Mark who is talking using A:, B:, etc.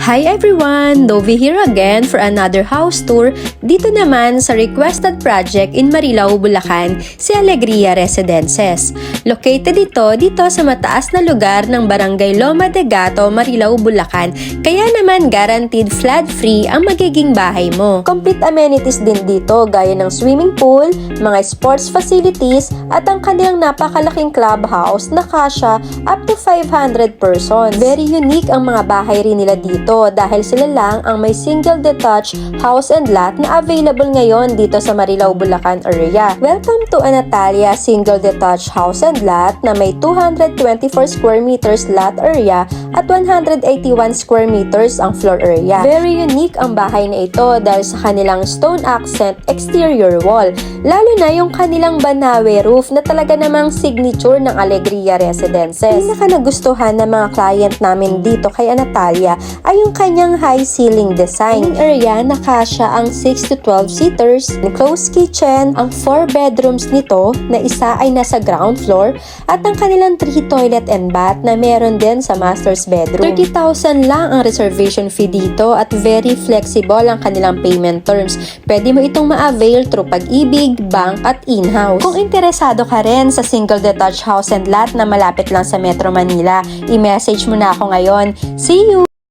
A: Hi everyone! Novi here again for another house tour. Dito naman sa requested project in Marilao, Bulacan, si Alegria Residences. Located dito sa mataas na lugar ng Barangay Loma de Gato, Marilao, Bulacan. Kaya naman guaranteed flood-free ang magiging bahay mo. Complete amenities din dito gaya ng swimming pool, mga sports facilities at ang kanilang napakalaking clubhouse na kasya up to 500 persons. Very unique ang mga bahay rin nila dito dahil sila lang ang may single detached house and lot na available ngayon dito sa Marilao, Bulacan area. Welcome to Anatalia Single Detached House and Lot na may 224 square meters lot area at 181 square meters ang floor area. Very unique ang bahay na ito dahil sa kanilang stone accent exterior wall, lalo na yung kanilang Banawe roof na talaga namang signature ng Alegria Residences. Pinaka nagustuhan ng mga client namin dito kay Anatalia ay yung kanyang high ceiling design. Yung area na kasya ang 6 to 12 seaters, enclosed kitchen, ang 4 bedrooms nito na isa ay nasa ground floor at ang kanilang 3 toilet and bath na meron din sa master's bedroom. 30,000 lang ang reservation fee dito at very flexible ang kanilang payment terms. Pwede mo itong ma-avail through Pag-ibig, bank at in-house. Kung interesado ka rin sa single detached house and lot na malapit lang sa Metro Manila, i-message mo na ako ngayon. See you!